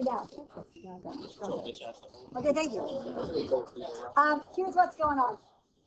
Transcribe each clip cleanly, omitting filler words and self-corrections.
it down. Okay, thank you. Here's what's going on.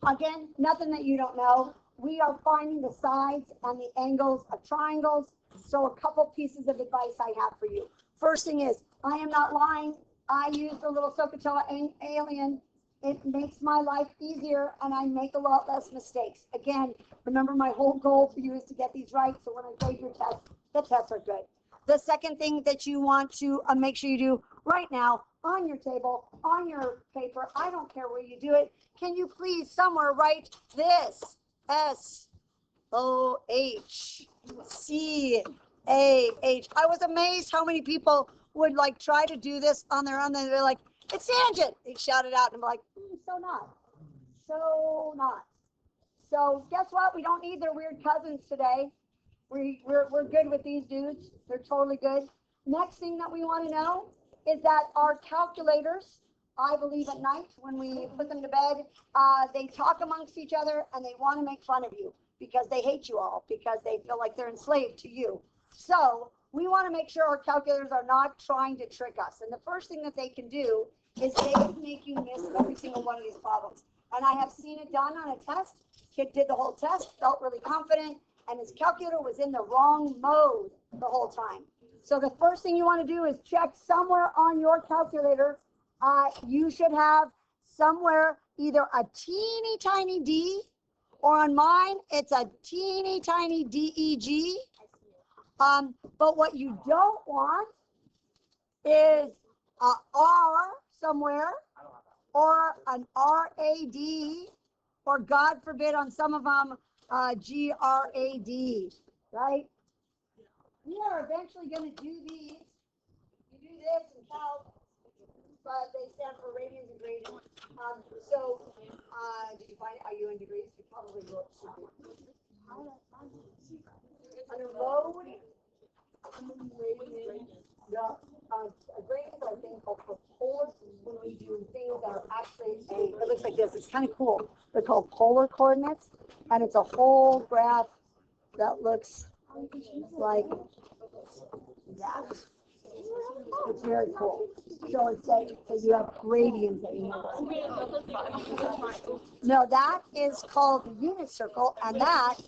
Again, nothing that you don't know. We are finding the sides and the angles of triangles. So a couple pieces of advice I have for you. First thing is, I am not lying. I use the little Sokotoa alien. It makes my life easier and I make a lot less mistakes. Again, remember my whole goal for you is to get these right. So when I grade your test, the tests are good. The second thing that you want to make sure you do right now on your table, on your paper, I don't care where you do it. Can you please somewhere write this? S-O-H-C-A-H. I was amazed how many people would like try to do this on their own. They're like, it's tangent. They shout it out and I'm like, so not. So not. So guess what? We don't need their weird cousins today. We're good with these dudes. They're totally good. Next thing that we want to know is that our calculators, I believe at night when we put them to bed, they talk amongst each other and they want to make fun of you because they hate you all because they feel like they're enslaved to you. So we want to make sure our calculators are not trying to trick us. And the first thing that they can do is they can make you miss every single one of these problems. And I have seen it done on a test. Kid did the whole test, felt really confident, and his calculator was in the wrong mode the whole time. So the first thing you want to do is check somewhere on your calculator. You should have somewhere either a teeny tiny D, or on mine, it's a teeny tiny DEG. But what you don't want is a R somewhere, or an RAD, or God forbid on some of them, GRAD, right? We are eventually going to do these. You do this and calc, but they stand for radians and gradients. Did you find it? Are you in degrees? You probably will. Under load, gradients are things called polar. When we do things that are actually it looks like this. It's kind of cool. They're called polar coordinates, and it's a whole graph that looks like that. It's very cool. So it's like, so you have gradients that you know. No, that is called the unit circle, and that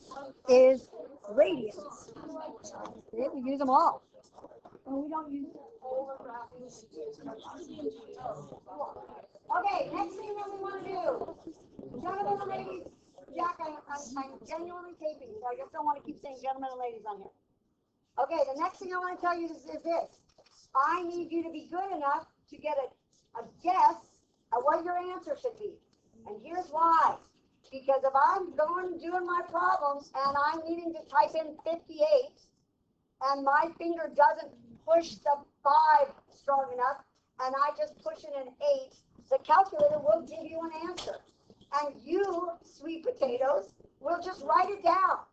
is radians. We use them all. And we don't use polar graphs. Okay, next thing that we want to do. Gentlemen and ladies, Jack, I'm genuinely taping, so I just don't want to keep saying gentlemen and ladies on here. Okay, the next thing I want to tell you is this. I need you to be good enough to get a guess at what your answer should be. And here's why. Because if I'm doing my problems and I'm needing to type in 58 and my finger doesn't push the 5 strong enough and I just push in an 8, the calculator will give you an answer. And you, sweet potatoes, will just write it down.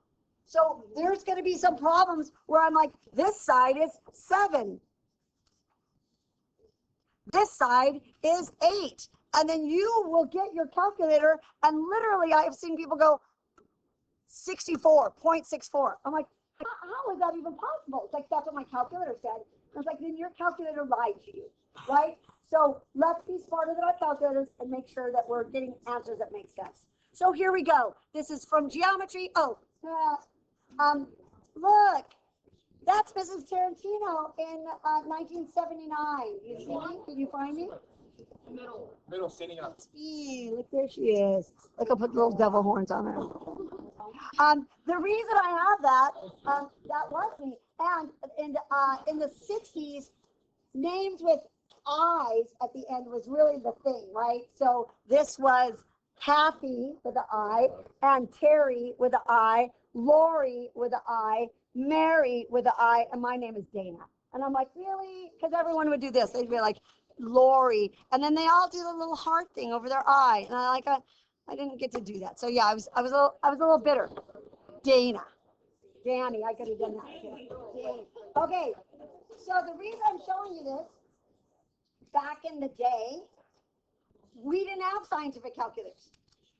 So there's going to be some problems where I'm like, this side is 7. This side is 8. And then you will get your calculator, and literally I have seen people go 64.64. I'm like, how is that even possible? It's like, that's what my calculator said. I was like, then your calculator lied to you, right? So let's be smarter than our calculators and make sure that we're getting answers that make sense. So here we go. This is from geometry. Look, that's Mrs. Tarantino in 1979. You see me? Can you find me? Middle sitting up. Look, there she is. Look, I'll put little devil horns on her. The reason I have that, that was me. And in the 60s, names with I's at the end was really the thing, right? So this was Kathy with an I, and Terry with an I, Lori with an I, Mary with an I, and my name is Dana. And I'm like, really? Because everyone would do this. They'd be like, Lori. And then they all do the little heart thing over their eye. And I didn't get to do that. So yeah, I was a little bitter. Dana. Danny, I could have done that too. Okay. So the reason I'm showing you this, back in the day, we didn't have scientific calculators.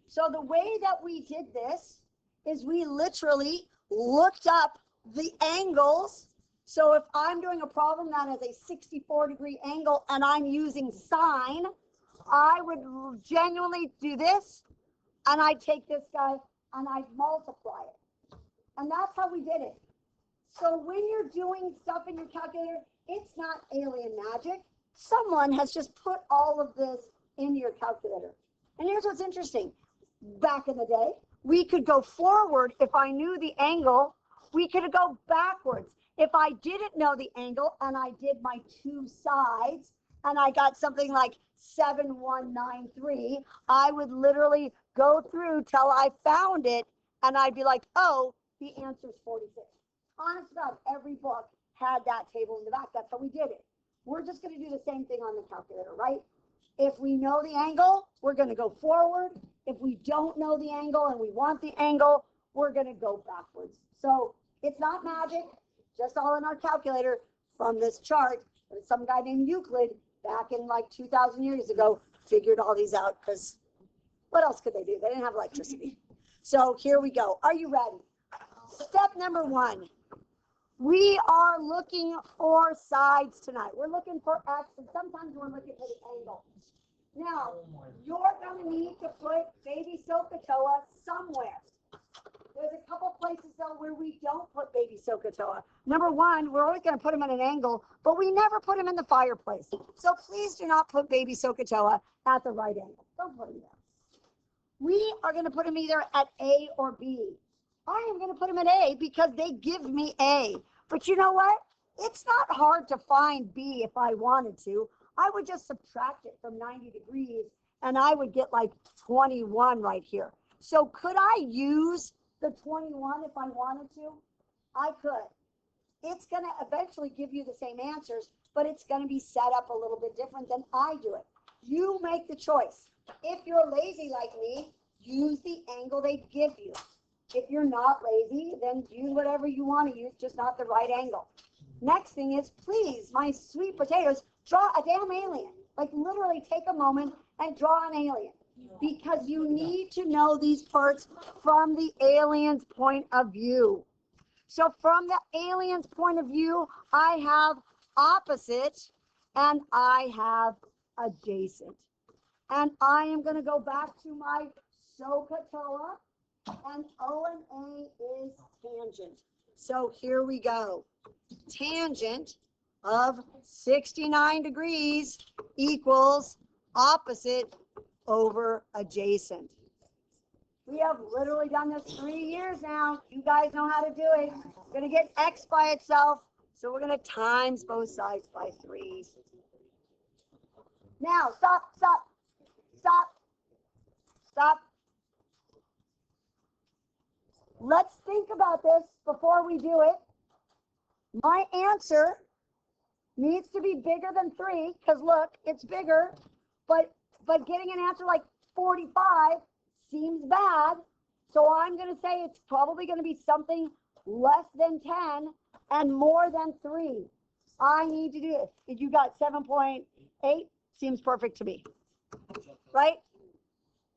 So the way that we did this is we literally looked up the angles So if I'm doing a problem that is a 64-degree angle and I'm using sine, I would genuinely do this, and I'd take this guy and I'd multiply it. And that's how we did it. So when you're doing stuff in your calculator, it's not alien magic. Someone has just put all of this into your calculator. And here's what's interesting. Back in the day, we could go forward if I knew the angle. We could go backwards. If I didn't know the angle and I did my two sides and I got something like 7193, I would literally go through till I found it and I'd be like, oh, the answer is 46. Honest about every book had that table in the back. That's how we did it. We're just going to do the same thing on the calculator, right? If we know the angle, we're going to go forward. If we don't know the angle and we want the angle, we're going to go backwards. So it's not magic, just all in our calculator from this chart. Some guy named Euclid back in like 2,000 years ago figured all these out, because what else could they do? They didn't have electricity. So here we go. Are you ready? Step number 1. We are looking for sides tonight. We're looking for X, and sometimes we're looking for the angle. Now, you're going to need to put baby SOHCAHTOA somewhere. There's a couple places, though, where we don't put baby SOHCAHTOA. Number 1, we're always going to put him at an angle, but we never put him in the fireplace. So please do not put baby SOHCAHTOA at the right angle. Don't put him there. We are going to put him either at A or B. I am going to put him at A because they give me A. But you know what? It's not hard to find B if I wanted to. I would just subtract it from 90 degrees and I would get like 21 right here. So could I use the 21 if I wanted to? I could. It's going to eventually give you the same answers, but it's going to be set up a little bit different than I do it. You make the choice. If you're lazy like me, use the angle they give you. If you're not lazy, then use whatever you want to use, just not the right angle. Next thing is, please, my sweet potatoes, draw a damn alien. Like literally take a moment and draw an alien. Because you need to know these parts from the alien's point of view. So from the alien's point of view, I have opposite and I have adjacent. And I am going to go back to my SOHCAHTOA. And O and A is tangent. So here we go. Tangent of 69 degrees equals opposite over adjacent. We have literally done this 3 years now. You guys know how to do it. We're going to get X by itself. So we're going to times both sides by 3. Now, stop. Let's think about this before we do it. My answer needs to be bigger than 3, because look, it's bigger, but getting an answer like 45 seems bad. So I'm going to say it's probably going to be something less than 10 and more than 3. I need to do it. If you got 7.8, seems perfect to me, right?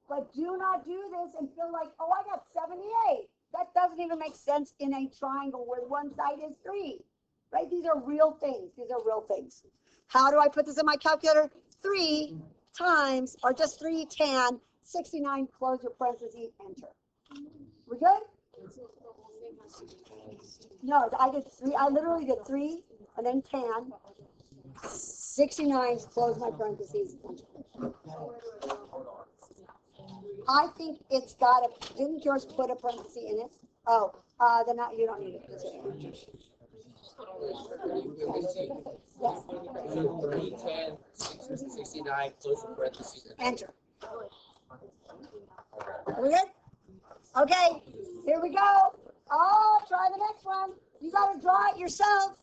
But do not do this and feel like, oh, I got 78. That doesn't even make sense in a triangle where one side is 3, right? These are real things. These are real things. How do I put this in my calculator? 3 times, or just 3 tan, 69, close your parentheses, enter. We good? No, I did 3. I literally did 3 and then tan, 69, close my parentheses, enter. I think it's got a, didn't yours put a parenthesis in it? Oh, then you don't need it. Yes. 3, 10, 69, close the parentheses. Enter. Are we good? Okay, here we go. Oh, try the next one. You got to draw it yourself.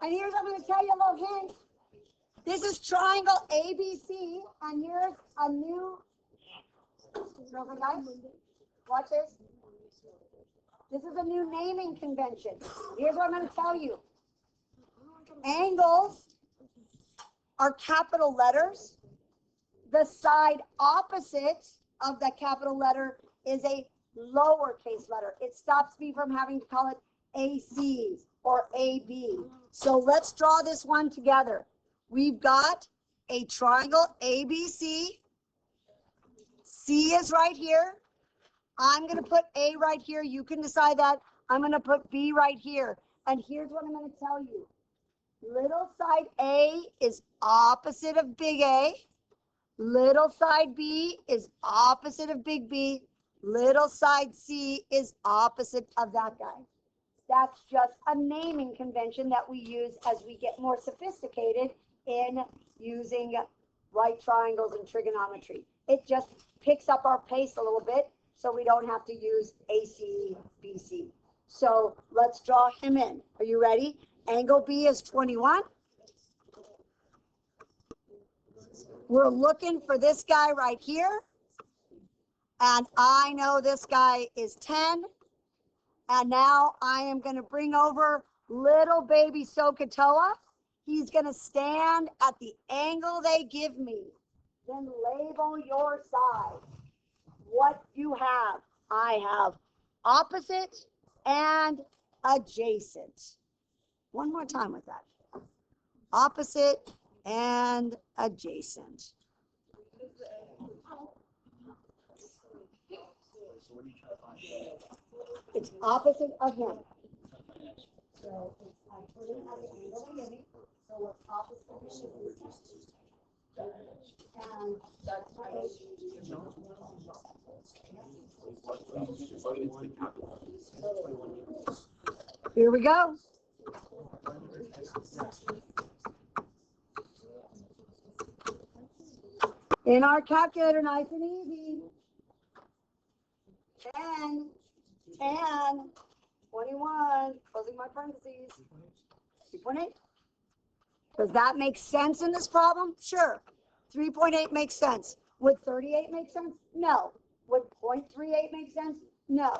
And here's, I'm going to tell you a little hint. This is triangle ABC, and here's a new, guys, watch this. This is a new naming convention. Here's what I'm going to tell you. Angles are capital letters. The side opposite of the capital letter is a lowercase letter. It stops me from having to call it ACs or AB. So let's draw this one together. We've got a triangle ABC. C is right here. I'm going to put A right here. You can decide that. I'm going to put B right here. And here's what I'm going to tell you. Little side A is opposite of big A. Little side B is opposite of big B. Little side C is opposite of that guy. That's just a naming convention that we use as we get more sophisticated in using right triangles and trigonometry. It just picks up our pace a little bit so we don't have to use AC, BC. So let's draw him in. Are you ready? Angle B is 21. We're looking for this guy right here. And I know this guy is 10. And now I am going to bring over little baby Sokotoa. He's going to stand at the angle they give me. Then label your side. What you have? I have opposite and adjacent. One more time with that. Opposite and adjacent. It's opposite of him. So I put it at the angle they give me. So what's opposite of him? And here we go. In our calculator, nice and easy. 10, 10, 21, closing my parentheses. 3.8. Does that make sense in this problem? Sure. 3.8 makes sense. Would 38 make sense? No. Would 0.38 make sense? No.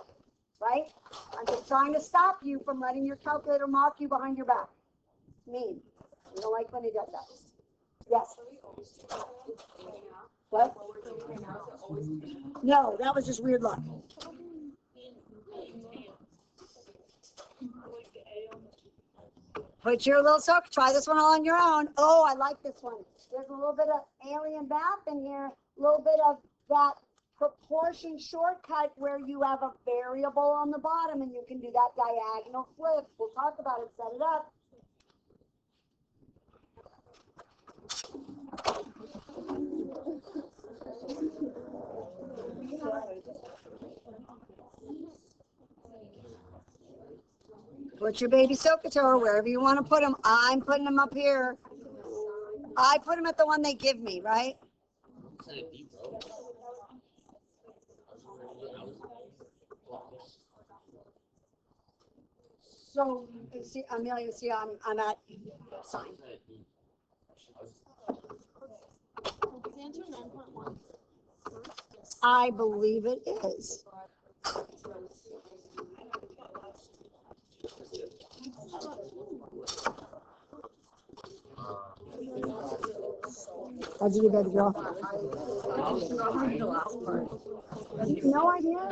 Right? I'm just trying to stop you from letting your calculator mock you behind your back. Mean. You don't like when he does that. Yes. What? No, that was just weird luck. Put your little soak. Try this one all on your own. Oh, I like this one. There's a little bit of alien math in here. A little bit of that proportion shortcut where you have a variable on the bottom and you can do that diagonal flip. We'll talk about it. Set it up. Put your baby Sokotoa wherever you want to put him. I'm putting him up here. I put him at the one they give me, right? So, see, Amelia, see, I'm at sign. I believe it is. How'd you do, baby girl? No idea?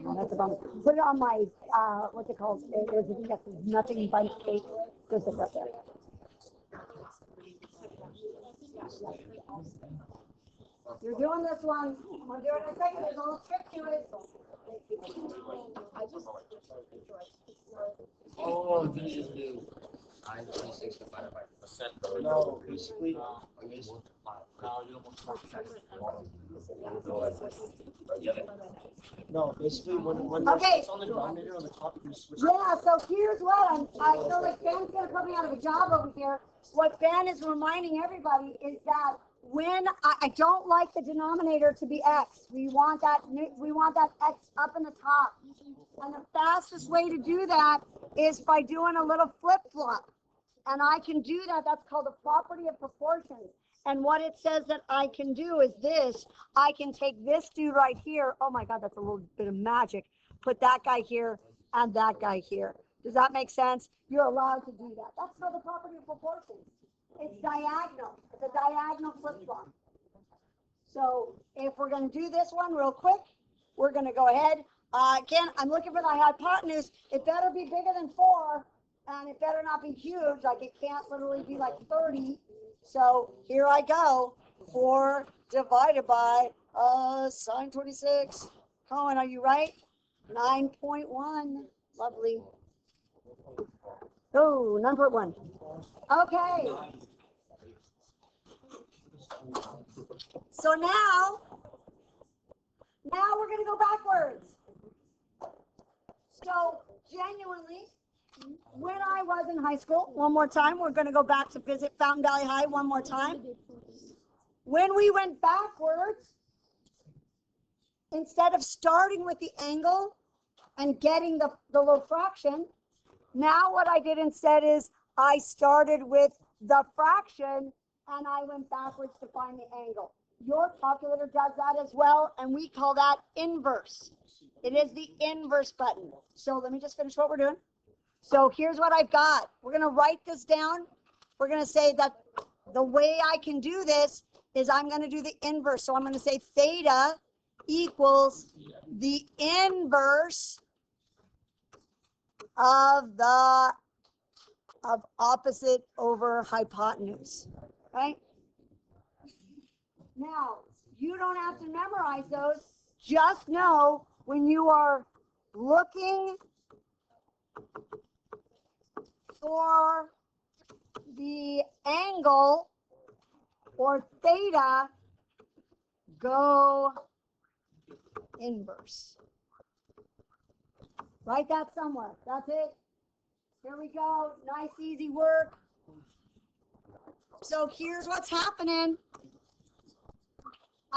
Oh, that's a bummer. Put it on my, what's it called? There's a thing that says nothing bunch cake. Go sit up there. You're doing this one. I'm going to do it in a second. There's a little trick to it. Oh, this is new. 9.6 divided by percent. No, basically. No, basically when Okay. it's on the denominator on the top, you switch. Yeah, so here's what I feel like Ben's going to put me out of a job over here. What Ben is reminding everybody is that when I don't like the denominator to be X, we want that X up in the top. And the fastest way to do that is by doing a little flip-flop. And I can do that. That's called the property of proportions. And what it says that I can do is this. I can take this dude right here. Oh my God, that's a little bit of magic. Put that guy here and that guy here. Does that make sense? You're allowed to do that. That's called the property of proportions. It's diagonal. It's a diagonal flip-flop. So if we're going to do this one real quick, we're going to go ahead. Again, I'm looking for the hypotenuse. It better be bigger than 4 And it better not be huge, like it can't literally be like 30. So here I go. 4 divided by sine 26. Cohen, are you right? 9.1. Lovely. Oh, 9.1. Okay. So now we're going to go backwards. So genuinely, when I was in high school, one more time, we're going to go back to visit Fountain Valley High one more time. When we went backwards, instead of starting with the angle and getting the little fraction, now what I did instead is I started with the fraction and I went backwards to find the angle. Your calculator does that as well, and we call that inverse. It is the inverse button. So let me just finish what we're doing. So here's what I've got. We're going to write this down. We're going to say that the way I can do this is I'm going to do the inverse. So I'm going to say theta equals the inverse of opposite over hypotenuse, right? Now, you don't have to memorize those. Just know when you are looking for the angle or theta, go inverse. Write that somewhere. That's it. Here we go. Nice, easy work. So here's what's happening.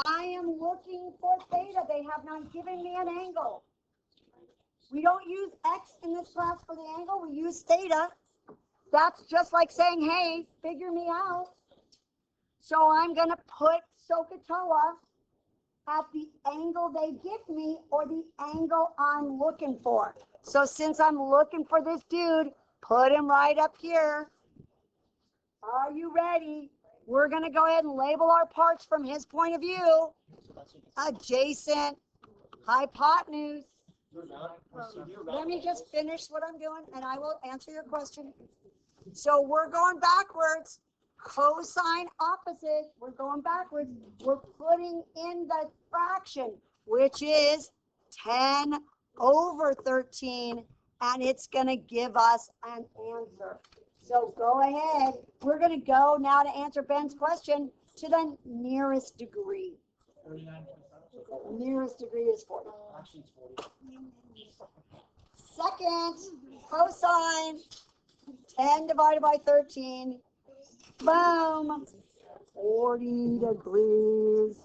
I am looking for theta. They have not given me an angle. We don't use x in this class for the angle. We use theta. That's just like saying, hey, figure me out. So I'm going to put SOHCAHTOA at the angle they give me or the angle I'm looking for. So since I'm looking for this dude, put him right up here. Are you ready? We're going to go ahead and label our parts from his point of view. Adjacent, hypotenuse. Let me just finish what I'm doing and I will answer your question. So we're going backwards. Cosine opposite, we're going backwards. We're putting in the fraction, which is 10 over 13, and it's going to give us an answer. So go ahead. We're going to go now to answer Ben's question to the nearest degree. Nearest degree is 40. Second, cosine 10 divided by 13. Boom. 40 degrees.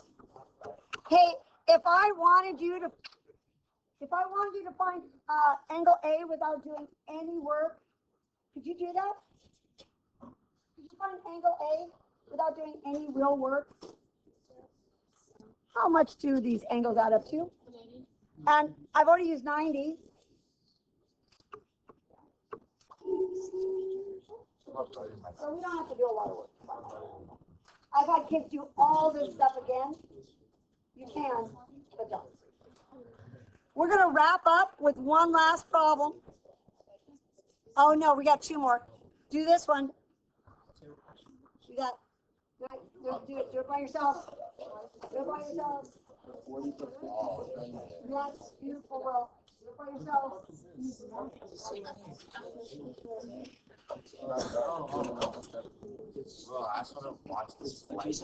Hey, if I wanted you to find angle A without doing any work, could you do that? Could you find angle A without doing any real work? How much do these angles add up to? And I've already used 90. So we don't have to do a lot of work. I've had kids do all this stuff again. You can, but don't. We're going to wrap up with one last problem. Oh, no, we got two more. Do this one. You got, do it by yourself. Do it by yourself. Yes, beautiful, Will. Do it by yourself. Well, I sort of watched this flight. It is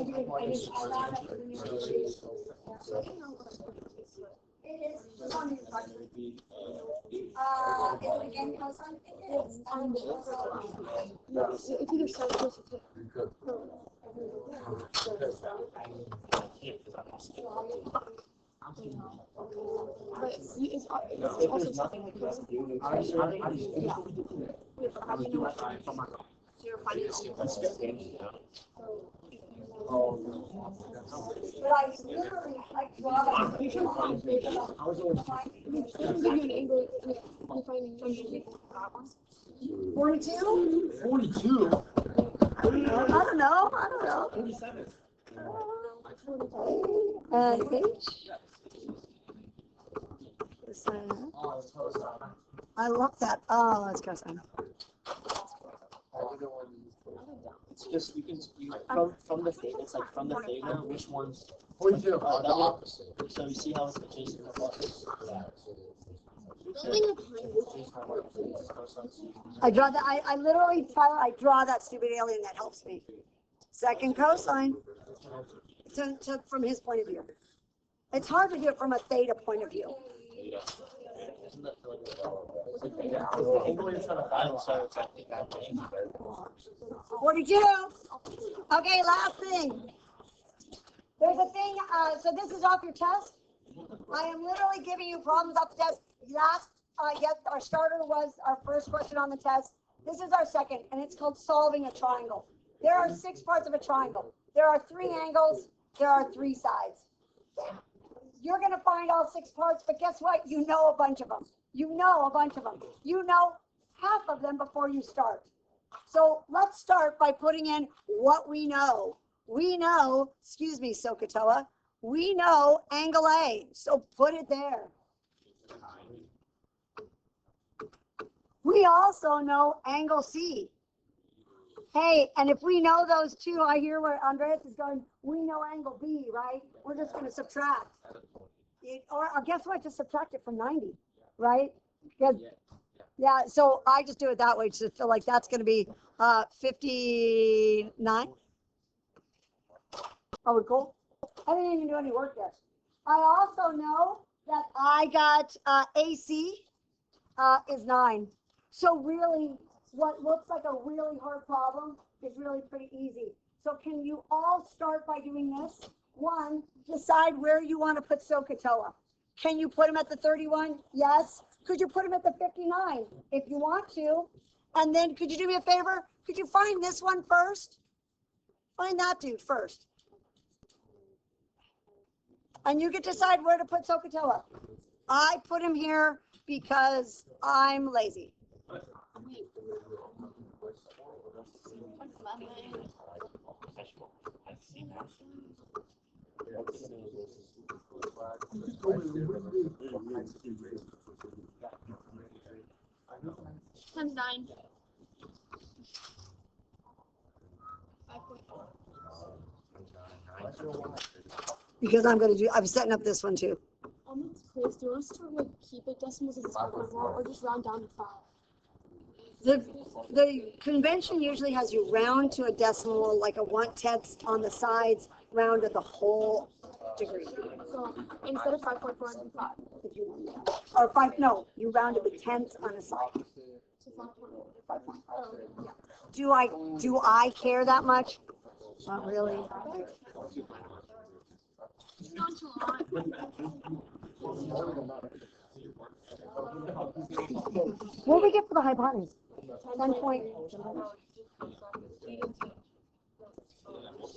on your question. Is it again cosine? It is. If you just start closer to but it's also something like this. So you're finding But I literally like draw it. you should find it. It doesn't give you an angle you're finding 42? 42? I don't know. 47. And H. Oh, it's close. I love that. Oh, that's cosine. It's just from the theta. It's like from the theta. Which ones? 42. Oh, that The one. opposite. So you see how it's adjacent to what? I draw that. I literally, Tyler, I draw that stupid alien that helps me. Second cosine from his point of view. It's hard to do it from a theta point of view. Isn't that like the angle you're trying to find? So it's like that thing. 42. Okay, last thing. There's a thing, so this is off your test. I am literally giving you problems off the test. Last, yes, our starter was our first question on the test. This is our second, and it's called solving a triangle. There are 6 parts of a triangle. There are 3 angles. There are 3 sides. You're going to find all 6 parts, but guess what? You know a bunch of them. You know a bunch of them. You know half of them before you start. So let's start by putting in what we know. We know, excuse me, Sokotoa, we know angle A, so put it there. We also know angle C. Hey, and if we know those two, I hear where Andreas is going, we know angle B, right? We're just going to subtract. Or guess what? Just subtract it from 90, right? Yeah, so I just do it that way to feel like that's going to be 59. Oh, cool. I didn't even do any work yet. I also know that I got AC is 9. So really, what looks like a really hard problem is really pretty easy. So can you all start by doing this? 1, decide where you want to put Sokotoa. Can you put him at the 31? Yes. Could you put him at the 59 if you want to? And then could you do me a favor? Could you find this one first? Find that dude first. And you can decide where to put Sokotoa. I put him here because I'm lazy. Times 9. Because I'm setting up this one too. It's crazy. Do you want us to like keep it decimals as a separate one, or just round down to 5? The convention usually has you round to a decimal, like a 1/10 on the sides, round to the whole degree. So instead of 5.4, and 5. If you want that. Or 5, no, you round it with tenths on a side. So 5.4. Yeah. Do I care that much? Not really. It's not too long. What do we get for the hypotenuse? 10 point.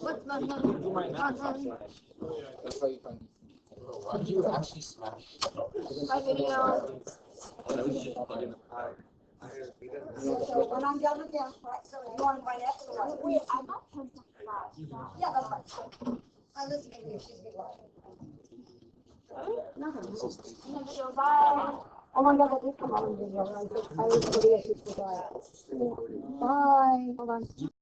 What's my That's how you find. Did you actually smash? My video. So when I'm done with them, right, so you want to find X or Y? Wait, I got 10.5. Yeah, that's fine. I listen to you, she's good. Nothing. Bye. Oh my God, that did come out on video. I was pretty issues with that. Bye. Hold on.